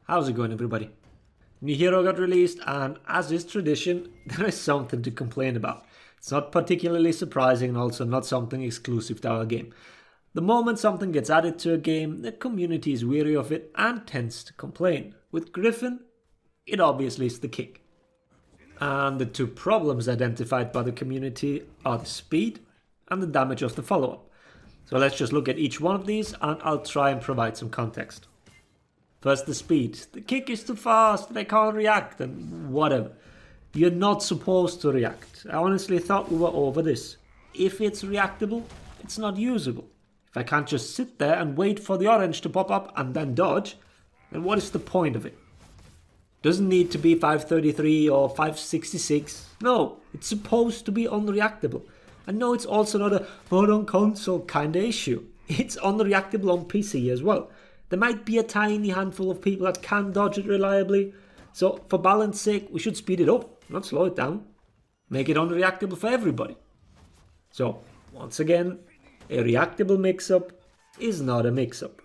How's it going, everybody? New hero got released, and as is tradition, there is something to complain about. It's not particularly surprising and also not something exclusive to our game. The moment something gets added to a game, the community is weary of it and tends to complain. With Gryphon, it obviously is the kick. And the two problems identified by the community are the speed and the damage of the follow-up. So let's just look at each one of these and I'll try and provide some context. First, the speed. The kick is too fast, they can't react, and whatever. You're not supposed to react. I honestly thought we were over this. If it's reactable, it's not usable. If I can't just sit there and wait for the orange to pop up and then dodge, then what is the point of it? Doesn't need to be 533 or 566. No, it's supposed to be unreactable. And no, it's also not a but on console kind of issue. It's unreactable on PC as well. There might be a tiny handful of people that can dodge it reliably, so for balance sake, we should speed it up, not slow it down. Make it unreactable for everybody. So, once again, a reactable mix-up is not a mix-up.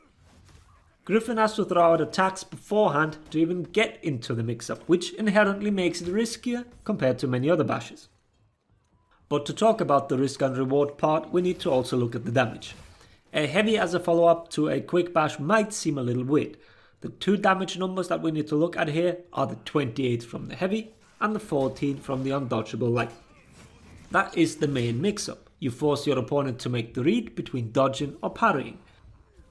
Gryphon has to throw out attacks beforehand to even get into the mix-up, which inherently makes it riskier compared to many other bashes. But to talk about the risk and reward part, we need to also look at the damage. A heavy as a follow-up to a quick bash might seem a little weird. The two damage numbers that we need to look at here are the 28 from the heavy and the 14 from the undodgeable light. That is the main mix-up. You force your opponent to make the read between dodging or parrying.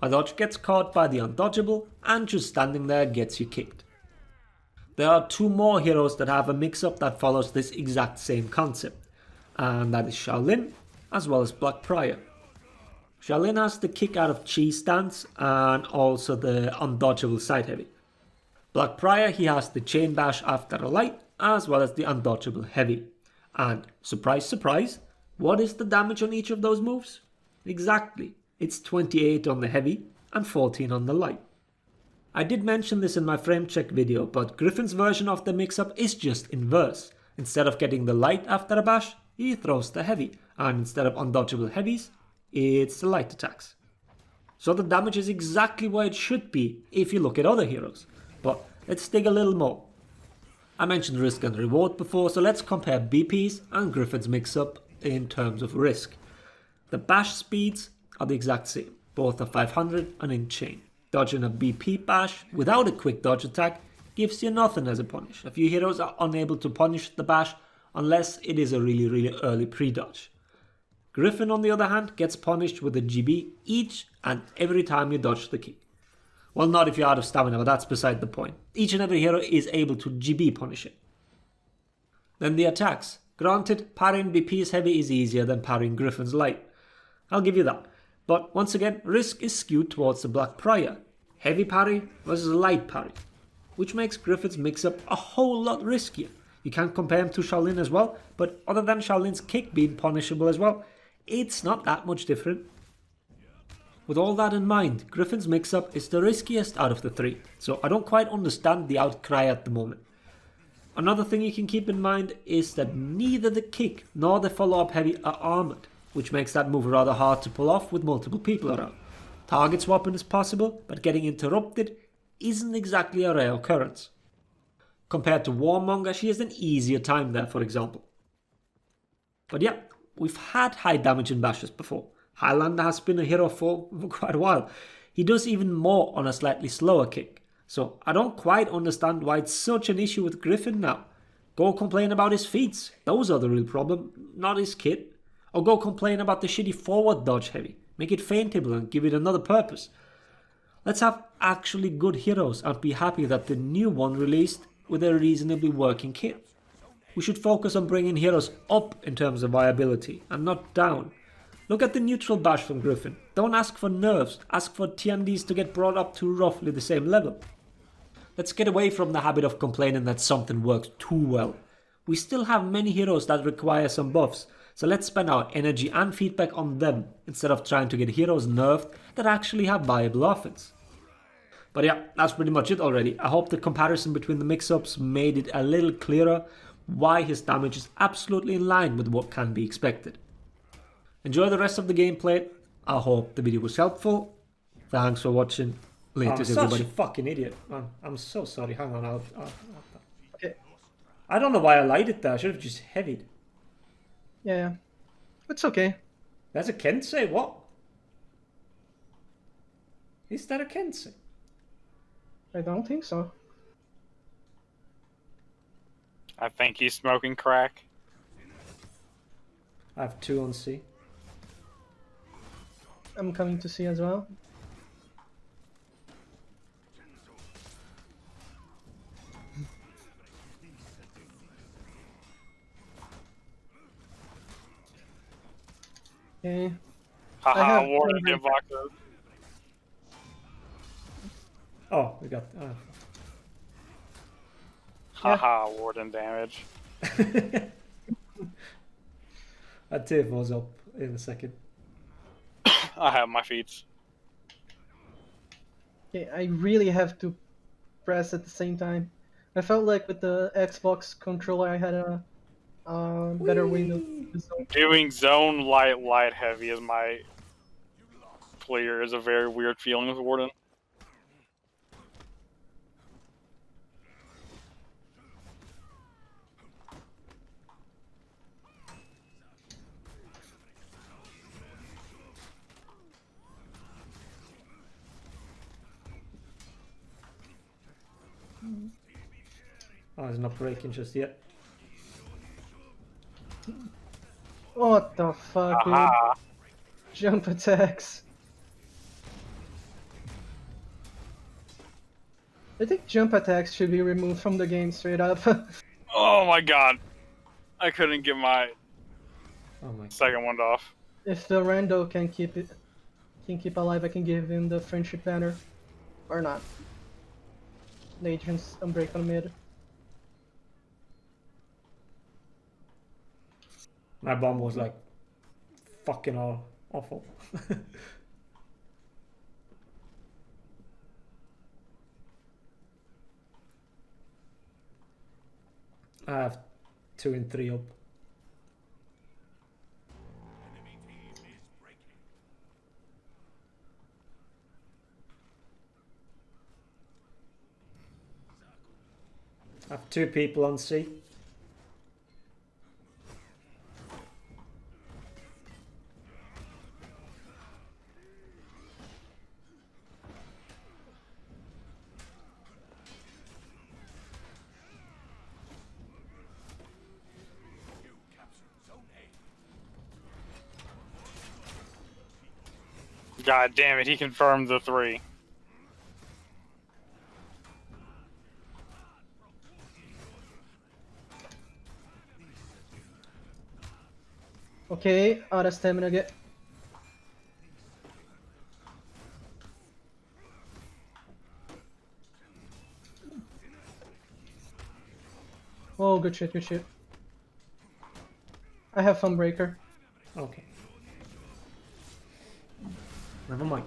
A dodge gets caught by the undodgeable and just standing there gets you kicked. There are two more heroes that have a mix-up that follows this exact same concept, and that is Shaolin as well as Black Prior. Shaolin has the kick out of chi stance and also the undodgeable side heavy. Black Prior, he has the chain bash after a light as well as the undodgeable heavy. And surprise surprise, what is the damage on each of those moves? Exactly, it's 28 on the heavy and 14 on the light. I did mention this in my frame check video, but Gryphon's version of the mix-up is just inverse. Instead of getting the light after a bash, he throws the heavy, and instead of undodgeable heavies, it's the light attacks. So the damage is exactly where it should be if you look at other heroes. But let's dig a little more. I mentioned risk and reward before, so let's compare BP's and Gryphon's mix-up in terms of risk. The bash speeds are the exact same. Both are 500 and in chain. Dodging a BP bash without a quick dodge attack gives you nothing as a punish. A few heroes are unable to punish the bash unless it is a really early pre-dodge. Gryphon, on the other hand, gets punished with a GB each and every time you dodge the kick. Well, not if you're out of stamina, but that's beside the point. Each and every hero is able to GB punish it. Then the attacks. Granted, parrying BP's heavy is easier than parrying Gryphon's light. I'll give you that. But once again, risk is skewed towards the Black Prior. Heavy parry versus light parry, which makes Gryphon's mix-up a whole lot riskier. You can compare him to Shaolin as well, but other than Shaolin's kick being punishable as well, it's not that much different. With all that in mind, Gryphon's mix-up is the riskiest out of the three, so I don't quite understand the outcry at the moment. Another thing you can keep in mind is that neither the kick nor the follow-up heavy are armoured, which makes that move rather hard to pull off with multiple people around. Target swapping is possible, but getting interrupted isn't exactly a rare occurrence. Compared to Warmonger, she has an easier time there, for example. But yeah, we've had high damage in bashes before. Highlander has been a hero for quite a while. He does even more on a slightly slower kick. So I don't quite understand why it's such an issue with Gryphon now. Go complain about his feats. Those are the real problem, not his kit. Or go complain about the shitty forward dodge heavy. Make it feintable and give it another purpose. Let's have actually good heroes and be happy that the new one released with a reasonably working kit. We should focus on bringing heroes up in terms of viability and not down. Look at the neutral bash from Gryphon. Don't ask for nerfs, ask for TNDs to get brought up to roughly the same level. Let's get away from the habit of complaining that something works too well. We still have many heroes that require some buffs, so let's spend our energy and feedback on them instead of trying to get heroes nerfed that actually have viable offense. But yeah, that's pretty much it already. I hope the comparison between the mix-ups made it a little clearer why his damage is absolutely in line with what can be expected. Enjoy the rest of the gameplay. I hope the video was helpful. Thanks for watching. Latest, such everybody. a fucking idiot. I'm so sorry. Hang on, Okay. I don't know why I lighted that. I should have just heavied. Yeah. It's okay. That's a Kensei? What? Is that a Kensei? I don't think so. I think he's smoking crack. I have 2 on C. I'm coming to see as well. Okay. Haha, have Warden one Invoker. Oh, we got... Haha, Warden damage. That Tiff was up in a second. I have my feet. Okay, I really have to press at the same time. I felt like with the Xbox controller I had a better window. Doing zone light heavy as my player is a very weird feeling with Warden. Oh, it's not breaking just yet. What the fuck, dude? Haha. Jump attacks. I think jump attacks should be removed from the game straight up. Oh my god. I couldn't get my Oh my... second one off. If the rando can keep alive, I can give him the friendship banner. Or not. The agents unbreak on mid. My bomb was like... fucking awful. I have 2 and 3 up. I have 2 people on C. God damn it, he confirmed the 3. Okay, out of stamina again. Oh, good shit, good shit. I have Funbreaker. Okay. Never mind.